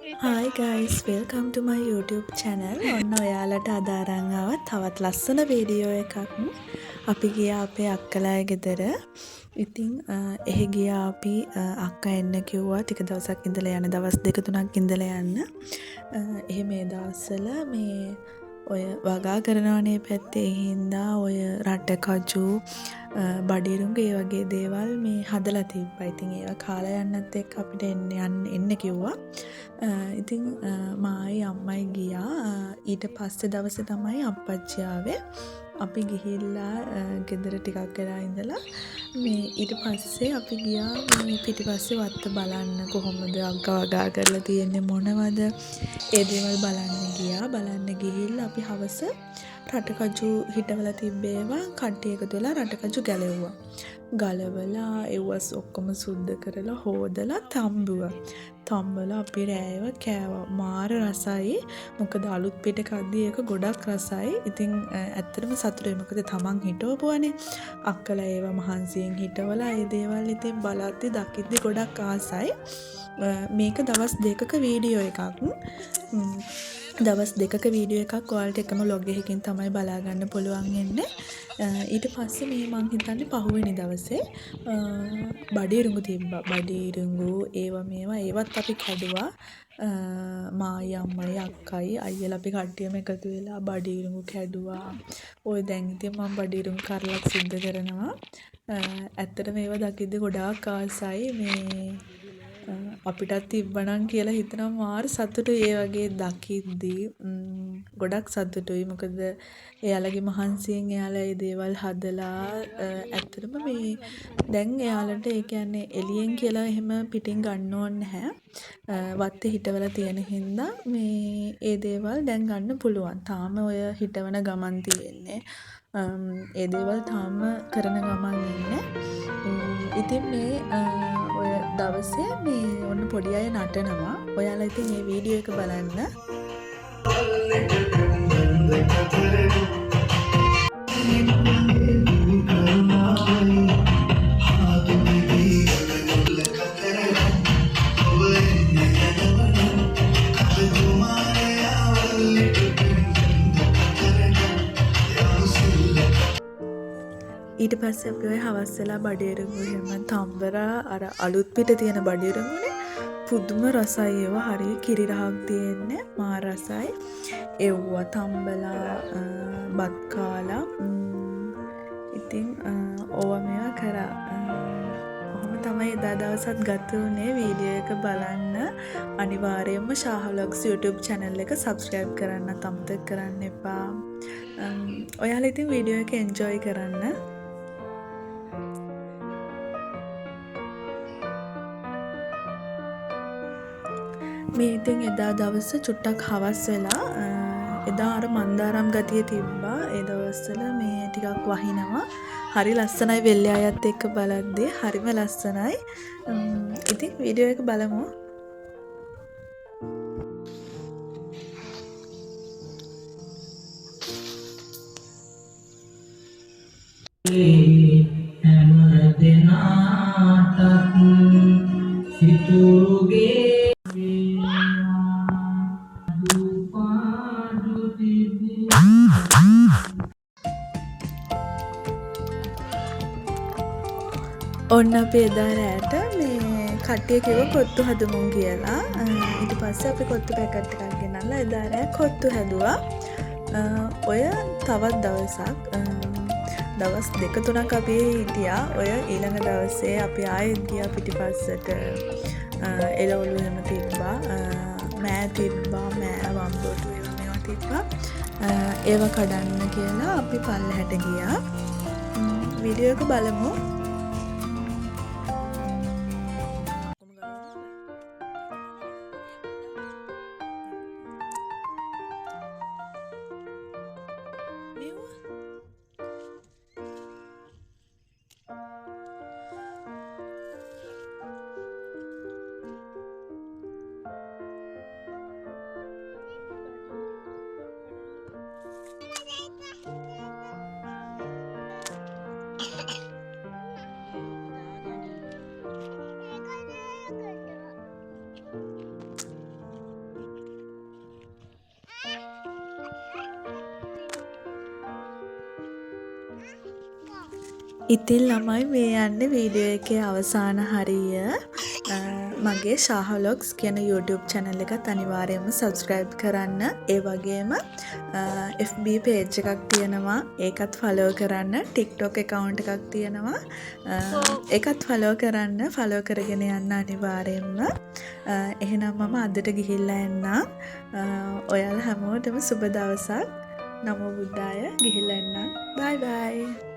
Hi guys, welcome to my YouTube channel. ඔන්න ඔයාලට අද අරන් ආවත් තවත් ලස්සන වීඩියෝ එකක්. අපි ගියා අපේ අක්කලාගේ ගෙදර. ඉතින් එහෙ ගියා අපි අක්කා එන්න කිව්වා ටික දවසක් ඉඳලා යන්න, දවස් 2-3ක් ඉඳලා යන්න. එහෙ මේ දවස්වල මේ ඔය වගා කරනවනේ පැත්තේ හින්දා ඔය රටකජු බඩිරුංග ඒ වගේ දේවල් මේ හදලා තිබ්බා. ඉතින් ඒවා කාලා යන්නත් එක්ක අපිට එන්න කිව්වා. ඉතින් මායි අම්මයි ගියා. ඊට පස්සේ දවසේ තමයි අප්පච්චි ආවේ. අපි ගිහිල්ලා ගෙදර ටිකක් වෙලා ඉඳලා මේ ඊට පස්සේ අපි ගියා මේ පිටිපස්සේ වත්ත බලන්න කොහොමද අක්කා වගා කරලා තියෙන්නේ මොනවද ඒ දේවල් බලන්න ගියා. බලන්න ගිහිල්ලා අපි හවස රටකජු හිටවලා තිබ්බේවා කට්ටිය එකතු වෙලා රටකජු ගැලෙව්වා. ගලවලා ඒවස් ඔක්කොම සුද්ධ කරලා හොදලා තම්බලා අපි රෑව කෑවා. මාර රසයි. මොකද අලුත් පිට කද්දී ඒක ගොඩක් රසයි. ඉතින් ඇත්තටම සතුටුයි. මොකද තමන් හිටවපුවානේ. අක්කලා ඒවා මහන්සියෙන් හිටවලා ඒ දේවල් ඉතින් බලද්දි දකිද්දි ගොඩක් ආසයි. මේක දවස් 2ක වීඩියෝ එකක්. දවස් 2ක වීඩියෝ එකක් ඔයාලට එකම ලොග් එකකින් තමයි බලා ගන්න පුළුවන් වෙන්නේ. ඊට පස්සේ මේ මං හිතන්නේ පහුවෙනි දවසේ බඩිරුඟු තිබ්බා. බඩිරුඟු මේවා ඒවත් අපි කැඩුවා. මායි අම්මයි අක්කයි අයියලා අපි කට්ටියම එකතු වෙලා බඩිරුඟු කැඩුවා. ඔය දැන් ඉතින් මම බඩිරුඟු කරලක් සිද්ධ කරනවා. ඇත්තට මේවා දකිද්දි ගොඩාක් ආසයි. මේ අපිටත් තිබ්බනම් කියලා හිතනවා. මාර සතුටුයි ඒ වගේ දකිද්දී. ගොඩක් සතුටුයි. මොකද එයාලගේ මහන්සියෙන් එයාලා මේ දේවල් හදලා ඇත්තටම මේ දැන් එයාලට ඒ කියන්නේ එළියෙන් කියලා එහෙම පිටින් ගන්න ඕනේ නැහැ. වත්තේ හිටවලා තියෙන හින්දා මේ ඒ දේවල් දැන් ගන්න පුළුවන්. තාම ඔය හිටවන ගමන් තියෙන්නේ. ඒ දේවල් තාම කරන ගමන් ඉන්නේ. ඉතින් මේ ඔය දවසේ මේ ඔන්න පොඩි අය නටනවා. ඔයාලා ඉතින් මේ වීඩියෝ එක බලන්න. ඊට පස්සේ අපි ඔය හවස් වෙලා බඩිරුඟු එහෙම තම්බරා අර අලුත් පිට තියෙන බඩිරුඟුනේ පුදුම රසයි. ඒවා හරිය කිරි රහක් තියෙන්නේ. මා රසයි. එව්වා තම්බලා බත් කාලා ඉතින් ඕවා මේවා කරා. ඔහොම තමයි එදා දවසත් ගත වුණේ. වීඩියෝ එක බලන්න අනිවාර්යයෙන්ම ශාහ ව්ලොග්ස් YouTube channel එක subscribe කරන්න අමතක කරන්න එපා. ඔයාලා ඉතින් වීඩියෝ එක enjoy කරන්න. මේ ඉතින් එදා දවස චුට්ටක් හවස් වෙලා එදා අර මන්දාරම් ගතිය තිබ්බා. ඒ දවස්වල මේ ටිකක් වහිනවා. හරි ලස්සනයි වෙල්ලේ අයත් එක්ක බලද්දී. හරිම ලස්සනයි. ඉතින් වීඩියෝ එක බලමු. හැම දෙනාටත් සිතුරුගේ ඔන්න අපි එදා රෑට මේ කට්ටිය කිව්ව කොත්තු හදමු කියලා. ඊට පස්සේ අපි කොත්තු පැකට් එකක් ගෙනල්ලා එදා රෑ කොත්තු හැදුවා. ඔය තවත් දවසක් දවස් 2-3ක් අපි හිටියා. ඔය ඊළඟ දවසේ අපි ආයෙත් ගියා පිටිපස්සට. එළවලු එහෙම තිබ්බා. මෑ තිබ්බා. මෑ වම්බොටු මේවා තිබ්බා. ඒවා කඩන්න කියලා අපි පල්ලෙහාට ගියා. වීඩියෝ එක බලමු. ඉතින් ළමයි මේ යන්නේ වීඩියෝ එකේ අවසාන හරිය. මගේ ශාහ ව්ලොග්ස් කියන YouTube channel එකත් අනිවාර්යයෙන්ම subscribe කරන්න. ඒ වගේම FB page එකක් තියෙනවා. ඒකත් follow කරන්න. TikTok account එකක් තියෙනවා. ඒකත් follow කරන්න. follow කරගෙන යන්න අනිවාර්යයෙන්ම. එහෙනම් මම අදට ගිහිල්ලා එන්නම්. ඔයාලා හැමෝටම සුබ දවසක්. නමෝ බුද්දාය. ගිහිල්ලා එන්නම්. bye bye.